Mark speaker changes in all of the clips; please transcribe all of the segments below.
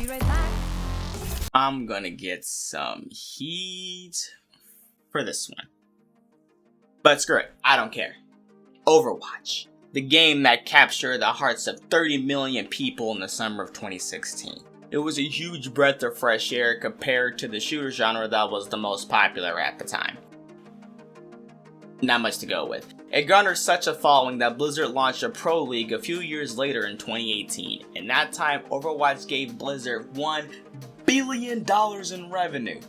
Speaker 1: right back.
Speaker 2: I'm gonna get some heat for this one. But screw it, I don't care. Overwatch, the game that captured the hearts of 30 million people in the summer of 2016. It was a huge breath of fresh air compared to the shooter genre that was the most popular at the time. Not much to go with. It garnered such a following that Blizzard launched a Pro League a few years later in 2018. In that time, Overwatch gave Blizzard $1 billion in revenue.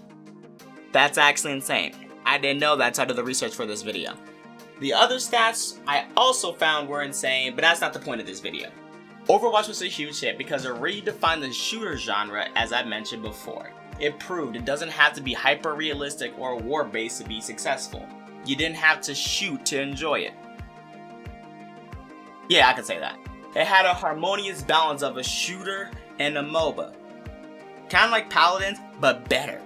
Speaker 2: That's actually insane. I didn't know that until I did the research for this video. The other stats I also found were insane, but that's not the point of this video. Overwatch was a huge hit because it redefined the shooter genre, as I mentioned before. It proved it doesn't have to be hyper-realistic or war-based to be successful. You didn't have to shoot to enjoy it. Yeah, I can say that. It had a harmonious balance of a shooter and a MOBA. Kinda like Paladins, but better.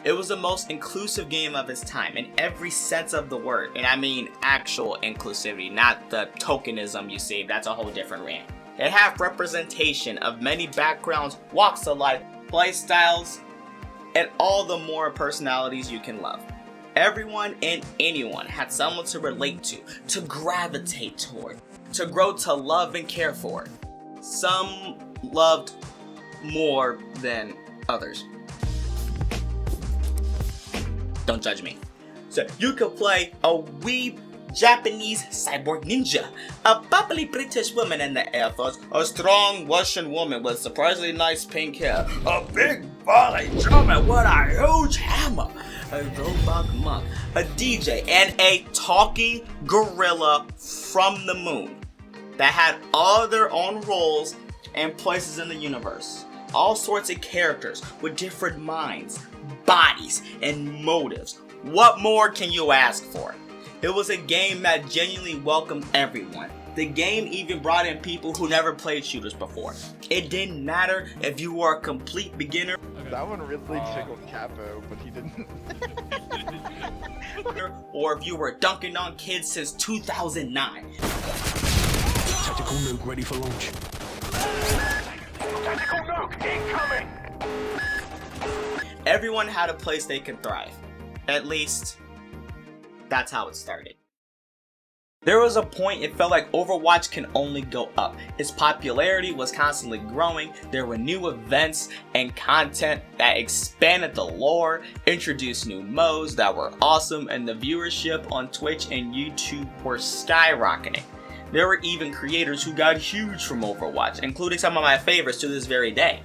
Speaker 2: It was the most inclusive game of its time in every sense of the word. And I mean actual inclusivity, not the tokenism you see. That's a whole different rant. It had representation of many backgrounds, walks of life, lifestyles, and all the more personalities you can love. Everyone and anyone had someone to relate to gravitate toward, to grow to love and care for. Some loved more than others. Don't judge me. So you could play a wee Japanese cyborg ninja, a bubbly British woman in the Air Force, a strong Russian woman with surprisingly nice pink hair, a big Vale drummer with a huge hammer, a robot monk, a DJ, and a talking gorilla from the moon that had all their own roles and places in the universe. All sorts of characters with different minds, bodies, and motives. What more can you ask for? It was a game that genuinely welcomed everyone. The game even brought in people who never played shooters before. It didn't matter if you were a complete beginner.
Speaker 3: That one really tickled Capo, but he didn't.
Speaker 2: Or if you were dunking on kids since 2009.
Speaker 4: Tactical nuke ready for launch. Tactical nuke incoming!
Speaker 2: Everyone had a place they could thrive. At least, that's how it started. There was a point it felt like Overwatch can only go up. Its popularity was constantly growing, there were new events and content that expanded the lore, introduced new modes that were awesome, and the viewership on Twitch and YouTube were skyrocketing. There were even creators who got huge from Overwatch, including some of my favorites to this very day.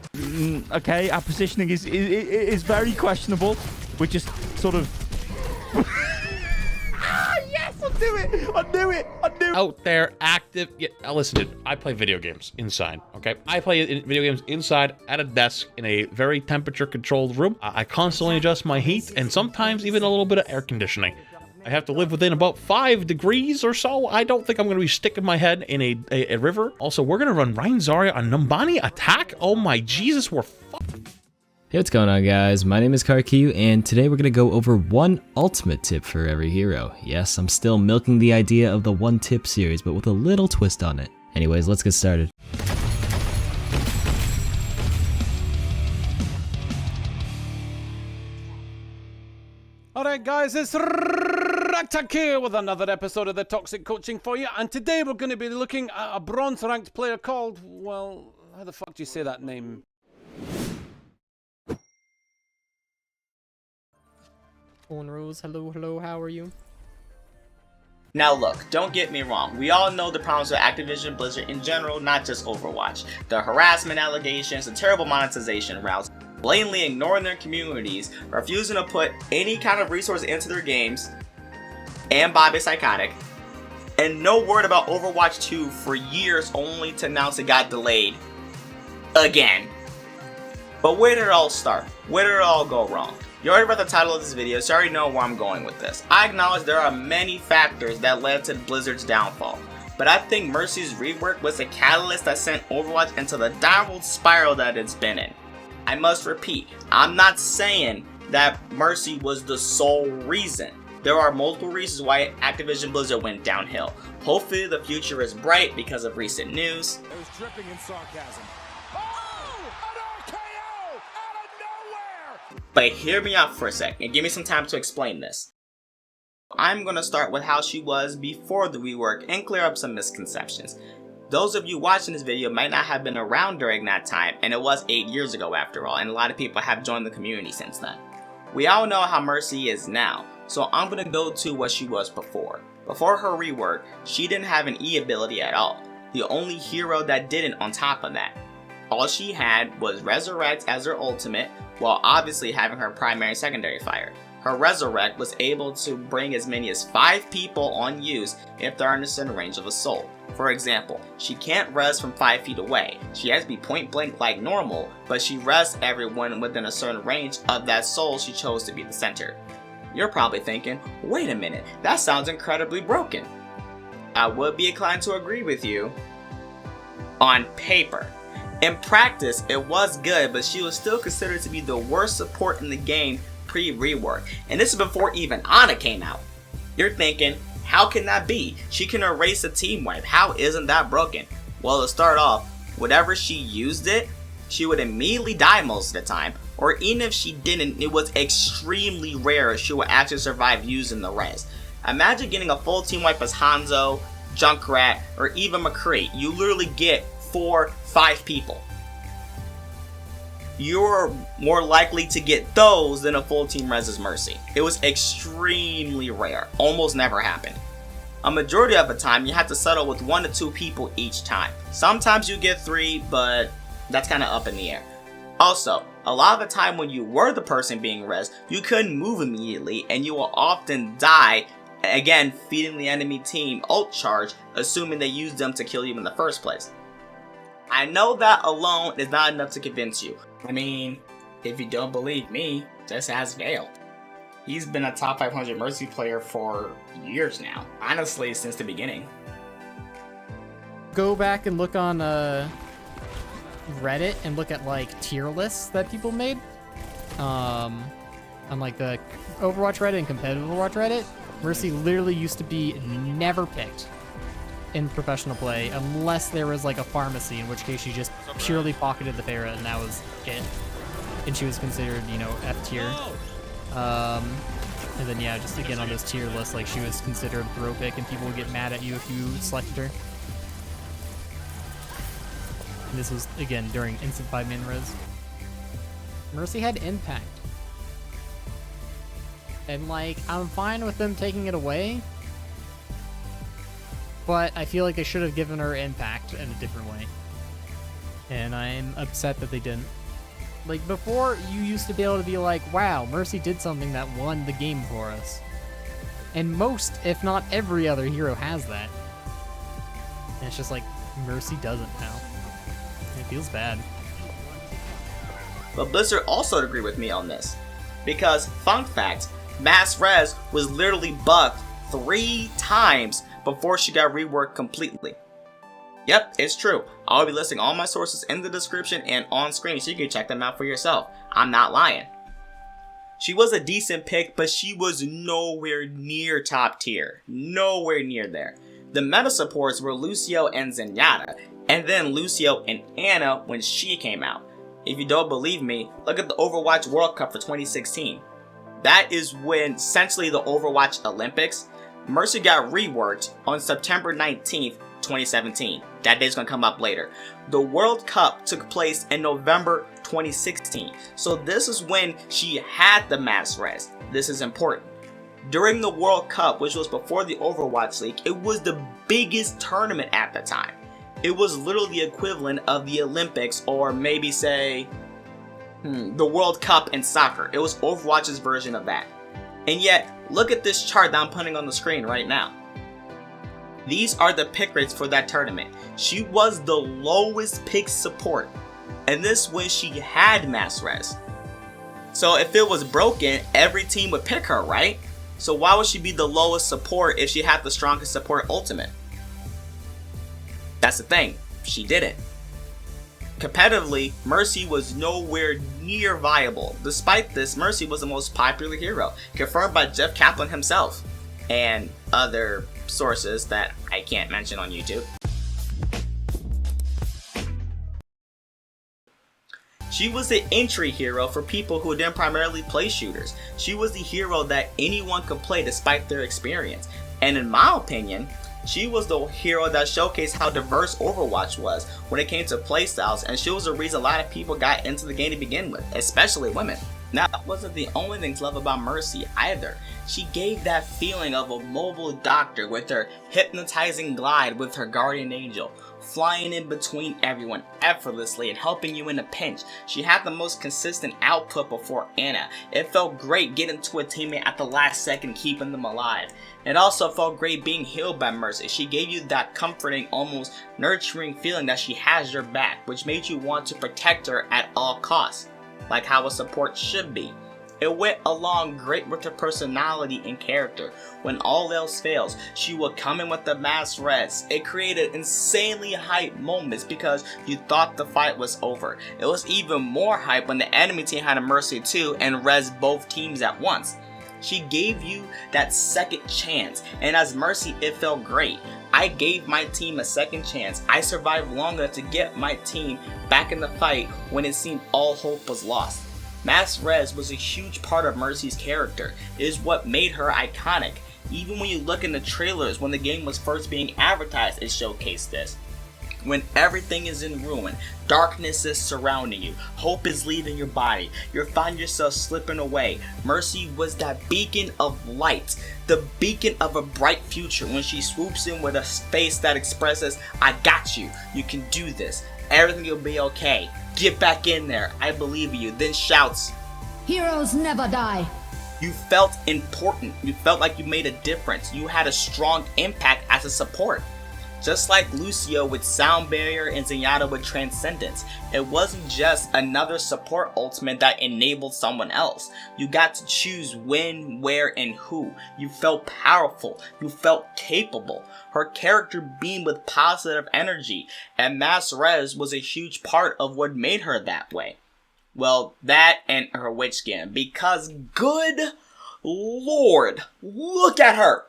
Speaker 5: Okay, our positioning is very questionable. We're just sort of... Yes, I knew it!
Speaker 6: Out there, active. Yeah, listen, dude, I play video games inside, okay? I play video games inside at a desk in a very temperature-controlled room. I constantly adjust my heat and sometimes even a little bit of air conditioning. I have to live within about 5 degrees or so. I don't think I'm going to be sticking my head in a river. Also, we're going to run Ryan Zarya on Numbani attack? Oh my Jesus, we're fucked.
Speaker 7: Hey, what's going on, guys? My name is Karkiu, and today we're going to go over one ultimate tip for every hero. Yes, I'm still milking the idea of the one tip series, but with a little twist on it. Anyways, let's get started.
Speaker 8: Alright guys, it's Rant here with another episode of the Toxic Coaching for you, and today we're going to be looking at a bronze ranked player called, well, how the fuck do you say that name?
Speaker 9: Owen Rose, hello, how are you?
Speaker 2: Now look, don't get me wrong, we all know the problems with Activision Blizzard in general, not just Overwatch. The harassment allegations, the terrible monetization routes, blatantly ignoring their communities, refusing to put any kind of resource into their games, and Bobby Psychotic, and no word about Overwatch 2 for years only to announce it got delayed. Again. But where did it all start? Where did it all go wrong? You already read the title of this video, so you already know where I'm going with this. I acknowledge there are many factors that led to Blizzard's downfall, but I think Mercy's rework was the catalyst that sent Overwatch into the downward spiral that it's been in. I must repeat, I'm not saying that Mercy was the sole reason. There are multiple reasons why Activision Blizzard went downhill. Hopefully the future is bright because of recent news.
Speaker 4: It was dripping in sarcasm. Oh! An RKO!
Speaker 2: But hear me out for a sec and give me some time to explain this. I'm going to start with how she was before the rework and clear up some misconceptions. Those of you watching this video might not have been around during that time, and it was 8 years ago after all, and a lot of people have joined the community since then. We all know how Mercy is now, so I'm going to go to what she was before. Before her rework, she didn't have an E ability at all, the only hero that didn't on top of that. All she had was Resurrect as her ultimate, while obviously having her primary and secondary fire. Her Resurrect was able to bring as many as 5 people on use if they're in a certain range of a soul. For example, she can't res from 5 feet away. She has to be point blank like normal, but she res everyone within a certain range of that soul she chose to be the center. You're probably thinking, wait a minute, that sounds incredibly broken. I would be inclined to agree with you on paper. In practice, it was good, but she was still considered to be the worst support in the game pre-rework, and this is before even Ana came out. You're thinking, how can that be? She can erase a team wipe. How isn't that broken? Well, to start off, whenever she used it, she would immediately die most of the time, or even if she didn't, it was extremely rare she would actually survive using the res. Imagine getting a full team wipe as Hanzo, Junkrat, or even McCree. You literally get 4-5 people. You're more likely to get those than a full team res as Mercy. It was extremely rare, almost never happened. A majority of the time, you have to settle with 1 to 2 people each time. Sometimes you get 3, but that's kind of up in the air. Also, a lot of the time when you were the person being res, you couldn't move immediately, and you will often die, again feeding the enemy team ult charge, assuming they used them to kill you in the first place. I know that alone is not enough to convince you. I mean, if you don't believe me, just ask Vale. He's been a top 500 Mercy player for years now. Honestly, since the beginning.
Speaker 9: Go back and look on Reddit and look at like tier lists that people made. On like the Overwatch Reddit and competitive Overwatch Reddit, Mercy literally used to be never picked in professional play unless there was like a pharmacy, in which case she just purely pocketed the Pharah and that was it. And she was considered, you know, F tier. And then yeah, just again on those tier lists, like she was considered throw pick and people would get mad at you if you selected her. And this was again during instant 5-man res. Mercy had impact. And like, I'm fine with them taking it away, but I feel like they should have given her impact in a different way. And I'm upset that they didn't. Like, before, you used to be able to be like, wow, Mercy did something that won the game for us. And most, if not every other hero has that. And it's just like, Mercy doesn't now. And it feels bad.
Speaker 2: But Blizzard also agreed with me on this. Because, fun fact, Mass Res was literally bugged 3 times before she got reworked completely. Yep, it's true. I'll be listing all my sources in the description and on screen so you can check them out for yourself. I'm not lying. She was a decent pick, but she was nowhere near top tier. Nowhere near there. The meta supports were Lucio and Zenyatta, and then Lucio and Ana when she came out. If you don't believe me, look at the Overwatch World Cup for 2016. That is when essentially the Overwatch Olympics. Mercy got reworked on September 19th, 2017. That day's gonna come up later. The World Cup took place in November 2016. So this is when she had the mass res. This is important. During the World Cup, which was before the Overwatch League, it was the biggest tournament at the time. It was literally the equivalent of the Olympics, or maybe say, the World Cup in soccer. It was Overwatch's version of that. And yet, look at this chart that I'm putting on the screen right now. These are the pick rates for that tournament. She was the lowest pick support, and this when she had mass res. So if it was broken, every team would pick her, right? So why would she be the lowest support if she had the strongest support ultimate? That's the thing, she didn't. Competitively, Mercy was nowhere near viable. Despite this, Mercy was the most popular hero, confirmed by Jeff Kaplan himself, and other sources that I can't mention on YouTube. She was the entry hero for people who didn't primarily play shooters. She was the hero that anyone could play despite their experience. And in my opinion, she was the hero that showcased how diverse Overwatch was when it came to playstyles, and she was the reason a lot of people got into the game to begin with, especially women. Now, that wasn't the only thing to love about Mercy either. She gave that feeling of a mobile doctor with her hypnotizing glide with her guardian angel, flying in between everyone effortlessly and helping you in a pinch. She had the most consistent output before Ana. It felt great getting to a teammate at the last second, keeping them alive. It also felt great being healed by Mercy. She gave you that comforting, almost nurturing feeling that she has your back, which made you want to protect her at all costs, like how a support should be. It went along great with her personality and character. When all else fails, she would come in with the mass res. It created insanely hype moments because you thought the fight was over. It was even more hype when the enemy team had a Mercy too and res both teams at once. She gave you that second chance, and as Mercy, it felt great. I gave my team a second chance. I survived long enough to get my team back in the fight when it seemed all hope was lost. Mass res was a huge part of Mercy's character. It is what made her iconic. Even when you look in the trailers when the game was first being advertised, it showcased this. When everything is in ruin, darkness is surrounding you, hope is leaving your body, you find yourself slipping away, Mercy was that beacon of light, the beacon of a bright future when she swoops in with a face that expresses, I got you, you can do this, everything will be okay, get back in there, I believe in you, then shouts,
Speaker 1: heroes never die.
Speaker 2: You felt important, you felt like you made a difference, you had a strong impact as a support. Just like Lucio with Sound Barrier and Zenyatta with Transcendence, it wasn't just another support ultimate that enabled someone else. You got to choose when, where, and who. You felt powerful. You felt capable. Her character beamed with positive energy, and Mass Res was a huge part of what made her that way. Well, that and her witch skin, because good lord, look at her!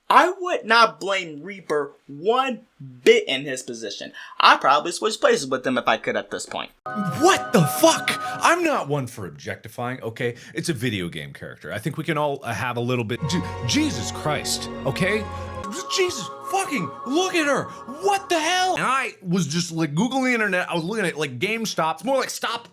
Speaker 2: I would not blame Reaper one bit in his position. I'd probably switch places with him if I could at this point.
Speaker 10: What the fuck? I'm not one for objectifying, okay? It's a video game character. I think we can all have a little bit... Jesus Christ, okay? Jesus fucking, look at her! What the hell? And I was just like Googling the internet, I was looking at like GameStop. It's more like stop,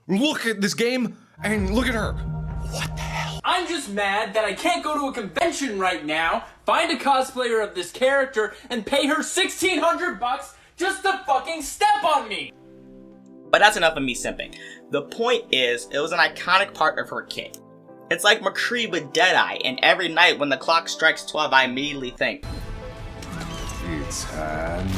Speaker 10: look at this game, and look at her. What the hell?
Speaker 11: I'm just mad that I can't go to a convention right now, find a cosplayer of this character, and pay her $1,600 just to fucking step on me!
Speaker 2: But that's enough of me simping. The point is, it was an iconic part of her kit. It's like McCree with Deadeye, and every night when the clock strikes 12, I immediately think,
Speaker 4: It's hand.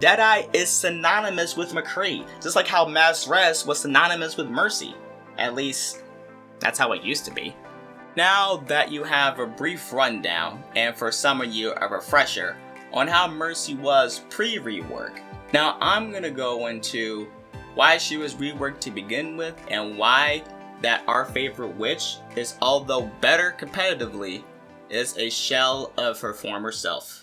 Speaker 2: Deadeye is synonymous with McCree, just like how Mass Res was synonymous with Mercy. At least, that's how it used to be. Now that you have a brief rundown, and for some of you a refresher, on how Mercy was pre-rework, now I'm gonna go into why she was reworked to begin with, and why that our favorite witch is, although better competitively, is a shell of her former self.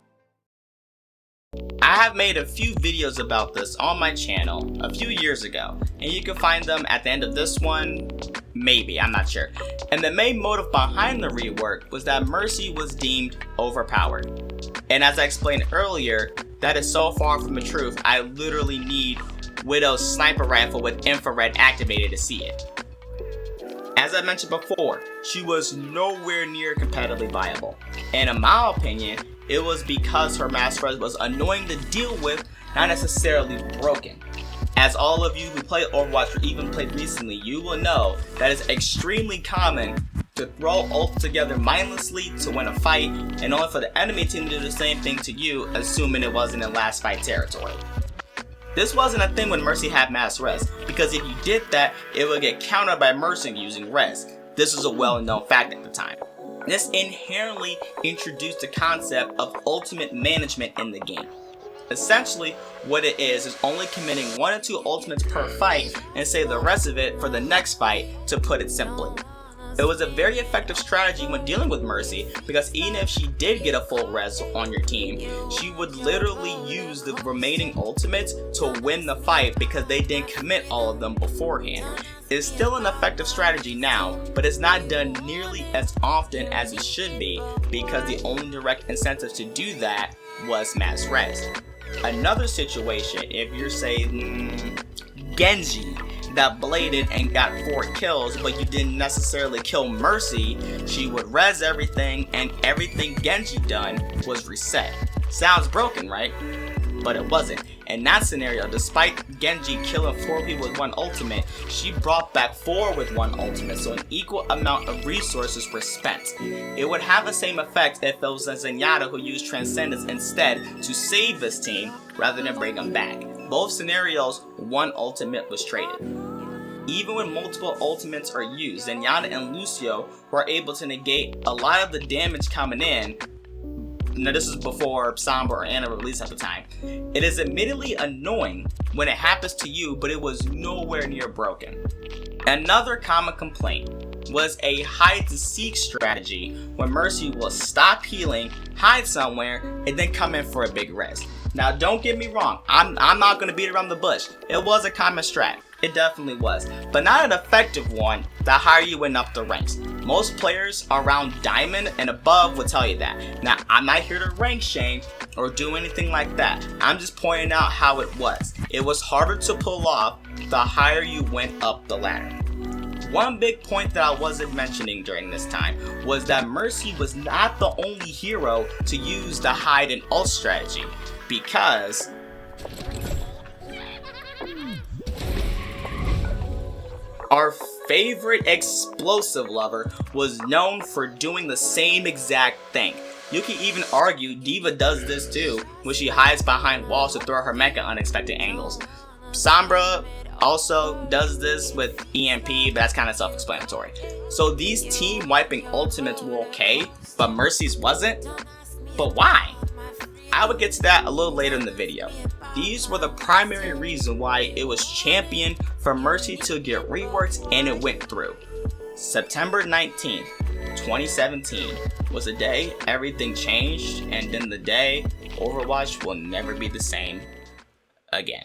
Speaker 2: I have made a few videos about this on my channel a few years ago, and you can find them at the end of this one, maybe, I'm not sure. And the main motive behind the rework was that Mercy was deemed overpowered. And as I explained earlier, that is so far from the truth, I literally need Widow's sniper rifle with infrared activated to see it. As I mentioned before, she was nowhere near competitively viable, and in my opinion, it was because her mass res was annoying to deal with, not necessarily broken. As all of you who play Overwatch or even played recently, you will know that it's extremely common to throw ults together mindlessly to win a fight, and only for the enemy team to do the same thing to you, assuming it wasn't in last fight territory. This wasn't a thing when Mercy had mass res, because if you did that, it would get countered by Mercy using res. This was a well-known fact at the time. This inherently introduced the concept of ultimate management in the game. Essentially, what it is only committing 1 or 2 ultimates per fight and save the rest of it for the next fight, to put it simply. It was a very effective strategy when dealing with Mercy, because even if she did get a full res on your team, she would literally use the remaining ultimates to win the fight because they didn't commit all of them beforehand. It's still an effective strategy now, but it's not done nearly as often as it should be because the only direct incentive to do that was mass res. Another situation, if you're saying Genji that bladed and got 4 kills, but you didn't necessarily kill Mercy, she would res everything and everything Genji done was reset. Sounds broken, right? But it wasn't. In that scenario, despite Genji killing 4 people with 1 ultimate, she brought back 4 with 1 ultimate, so an equal amount of resources were spent. It would have the same effect if it was a Zenyatta who used Transcendence instead to save this team rather than bring them back. Both scenarios, 1 ultimate was traded. Even when multiple ultimates are used, Zenyatta and Lucio were able to negate a lot of the damage coming in. Now this is before Sombra or Ana were released at the time. It is admittedly annoying when it happens to you, but it was nowhere near broken. Another common complaint was a hide to seek strategy when Mercy will stop healing, hide somewhere, and then come in for a big res. Now don't get me wrong, I'm not going to beat around the bush. It was a common strat. It definitely was, but not an effective one the higher you went up the ranks. Most players around Diamond and above will tell you that. Now, I'm not here to rank shame or do anything like that. I'm just pointing out how it was. It was harder to pull off the higher you went up the ladder. One big point that I wasn't mentioning during this time was that Mercy was not the only hero to use the hide and ult strategy, because our favorite explosive lover was known for doing the same exact thing. You can even argue D.Va does this too, when she hides behind walls to throw her mecha unexpected angles. Sombra also does this with EMP, but that's kind of self-explanatory. So these team wiping ultimates were okay, but Mercy's wasn't? But why? I would get to that a little later in the video. These were the primary reason why it was championed for Mercy to get reworked, and it went through. September 19th, 2017 was the day everything changed, and then the day Overwatch will never be the same again.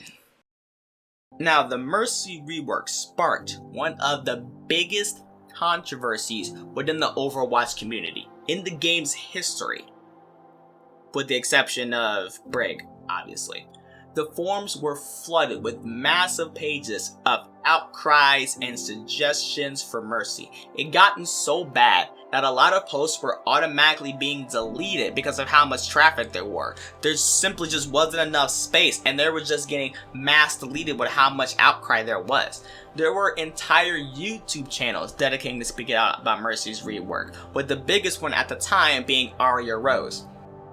Speaker 2: Now, the Mercy rework sparked one of the biggest controversies within the Overwatch community in the game's history, with the exception of Brig, obviously. The forums were flooded with massive pages of outcries and suggestions for Mercy. It gotten so bad that a lot of posts were automatically being deleted because of how much traffic there were. There simply just wasn't enough space, and they were just getting mass deleted with how much outcry there was. There were entire YouTube channels dedicating to speaking out about Mercy's rework, with the biggest one at the time being Aria Rose.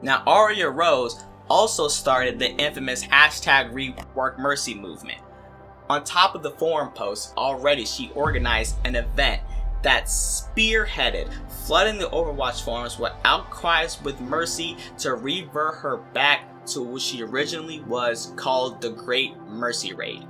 Speaker 2: Now, Aria Rose also started the infamous #ReworkMercy movement. On top of the forum posts, already she organized an event that spearheaded flooding the Overwatch forums with outcries with Mercy to revert her back to what she originally was, called the Great Mercy Raid.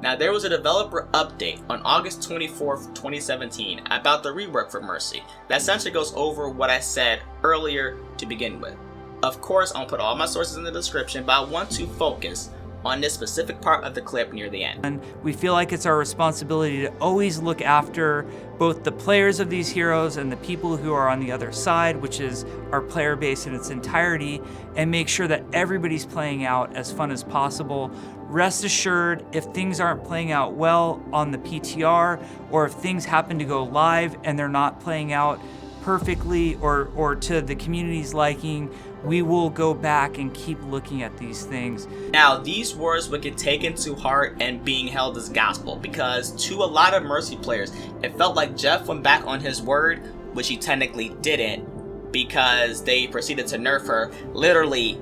Speaker 2: Now, there was a developer update on August 24th, 2017 about the rework for Mercy that essentially goes over what I said earlier to begin with. Of course, I'll put all my sources in the description, but I want to focus on this specific part of the clip near the end.
Speaker 12: And we feel like it's our responsibility to always look after both the players of these heroes and the people who are on the other side, which is our player base in its entirety, and make sure that everybody's playing out as fun as possible. Rest assured, if things aren't playing out well on the PTR, or if things happen to go live and they're not playing out perfectly or to the community's liking, we will go back and keep looking at these things.
Speaker 2: Now, these words would get taken to heart and being held as gospel, because to a lot of Mercy players, it felt like Jeff went back on his word, which he technically didn't, because they proceeded to nerf her literally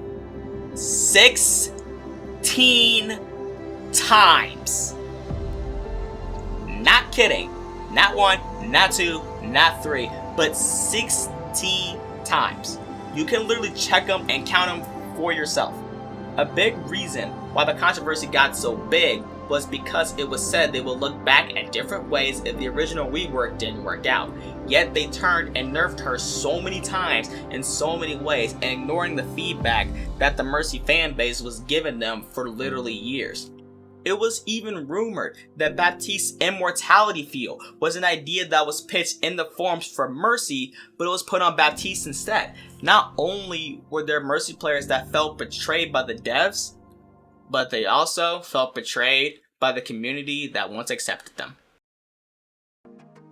Speaker 2: 16 times. Not kidding. Not 1, not 2, not 3, but 16 times. You can literally check them and count them for yourself. A big reason why the controversy got so big was because it was said they would look back at different ways if the original rework didn't work out. Yet they turned and nerfed her so many times in so many ways, and ignoring the feedback that the Mercy fanbase was giving them for literally years. It was even rumored that Baptiste's immortality field was an idea that was pitched in the forums for Mercy, but it was put on Baptiste instead. Not only were there Mercy players that felt betrayed by the devs, but they also felt betrayed by the community that once accepted them.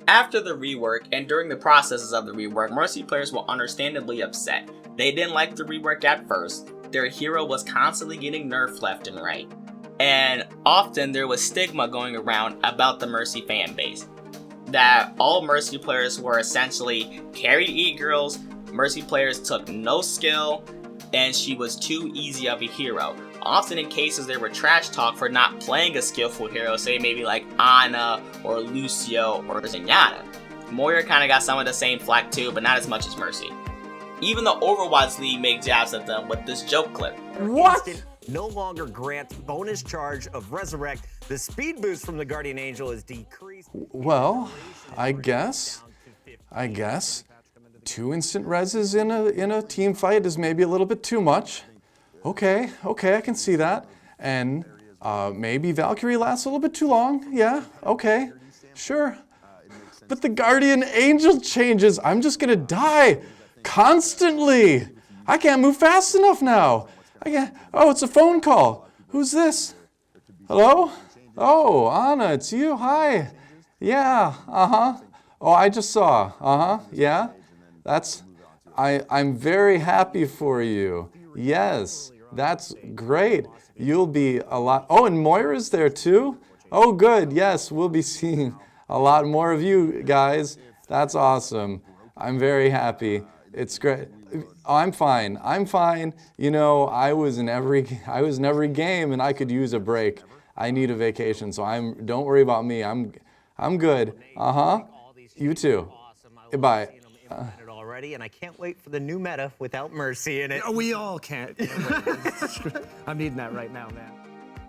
Speaker 2: After the rework and during the processes of the rework, Mercy players were understandably upset. They didn't like the rework at first. Their hero was constantly getting nerfed left and right. And often there was stigma going around about the Mercy fanbase, that all Mercy players were essentially carried e-girls, Mercy players took no skill, and she was too easy of a hero. Often in cases there were trash talk for not playing a skillful hero, say maybe like Ana or Lucio or Zenyatta. Moira kinda got some of the same flack too, but not as much as Mercy. Even the Overwatch League made jabs at them with this joke clip.
Speaker 13: What? No longer grants bonus charge of Resurrect. The speed boost from the Guardian Angel is decreased.
Speaker 4: Well, I guess. 2 instant reses in a team fight is maybe a little bit too much. Okay, I can see that. And maybe Valkyrie lasts a little bit too long. Yeah, okay, sure. But the Guardian Angel changes, I'm just gonna die constantly. I can't move fast enough now. Oh, it's a phone call. Who's this? Hello? Oh, Ana, it's you. Hi. Yeah, Oh, I just saw. Yeah. I'm very happy for you. Yes, that's great. You'll be a lot. Oh, and Moira's there too? Oh, good. Yes, we'll be seeing a lot more of you guys. That's awesome. I'm very happy. It's great. I'm fine. You know, I was in every game and I could use a break. I need a vacation, so don't worry about me. I'm good. You too. Goodbye.
Speaker 13: Already, and I can't wait for the new meta without Mercy in it.
Speaker 14: We all can't. I'm needing that right now, man.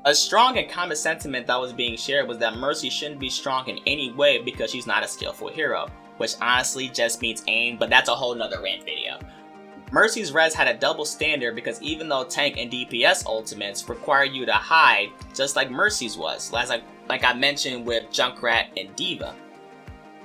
Speaker 2: A strong and common sentiment that was being shared was that Mercy shouldn't be strong in any way because she's not a skillful hero, which honestly just means aim, but that's a whole nother rant video. Mercy's res had a double standard because even though tank and DPS ultimates require you to hide, just like Mercy's was, like I mentioned with Junkrat and Diva.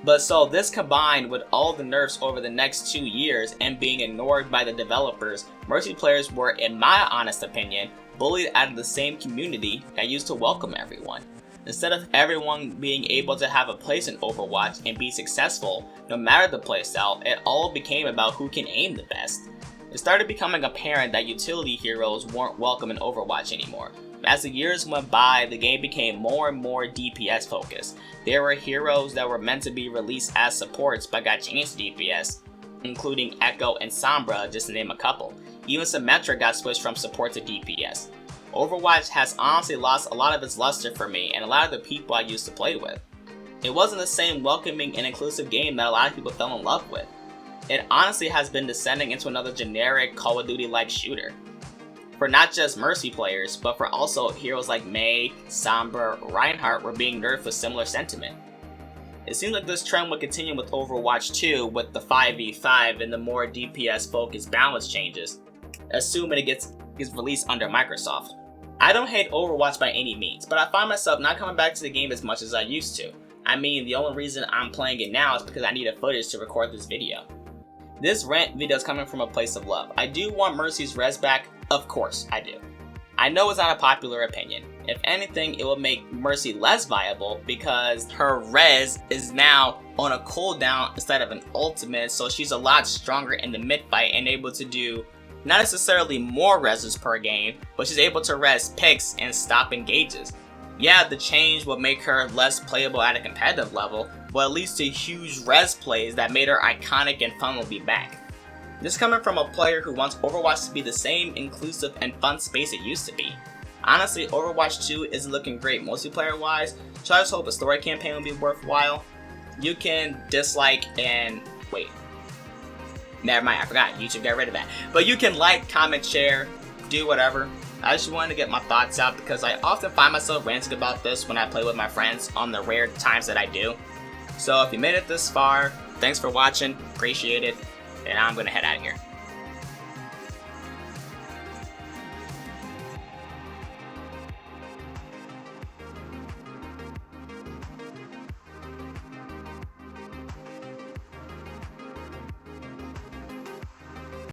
Speaker 2: But so this combined with all the nerfs over the next 2 years and being ignored by the developers, Mercy players were, in my honest opinion, bullied out of the same community that used to welcome everyone. Instead of everyone being able to have a place in Overwatch and be successful, no matter the playstyle, it all became about who can aim the best. It started becoming apparent that utility heroes weren't welcome in Overwatch anymore. As the years went by, the game became more and more DPS focused. There were heroes that were meant to be released as supports but got changed to DPS, including Echo and Sombra, just to name a couple. Even Symmetra got switched from support to DPS. Overwatch has honestly lost a lot of its luster for me and a lot of the people I used to play with. It wasn't the same welcoming and inclusive game that a lot of people fell in love with. It honestly has been descending into another generic Call of Duty-like shooter. For not just Mercy players, but for also heroes like Mei, Sombra, Reinhardt were being nerfed with similar sentiment. It seems like this trend will continue with Overwatch 2 with the 5v5 and the more DPS focused balance changes, assuming it gets released under Microsoft. I don't hate Overwatch by any means, but I find myself not coming back to the game as much as I used to. I mean, the only reason I'm playing it now is because I needed footage to record this video. This rant video is coming from a place of love. I do want Mercy's res back, of course I do. I know it's not a popular opinion. If anything, it will make Mercy less viable because her res is now on a cooldown instead of an ultimate, so she's a lot stronger in the mid fight and able to do not necessarily more reses per game, but she's able to res picks and stop engages. Yeah, the change will make her less playable at a competitive level, but at least to huge res plays that made her iconic and fun will be back. This coming from a player who wants Overwatch to be the same inclusive and fun space it used to be. Honestly, Overwatch 2 isn't looking great multiplayer wise, so I just hope a story campaign will be worthwhile. You can dislike and wait. Never mind, I forgot. YouTube got rid of that. But you can like, comment, share, do whatever. I just wanted to get my thoughts out because I often find myself ranting about this when I play with my friends on the rare times that I do. So if you made it this far, thanks for watching, appreciate it, and I'm gonna head out of here.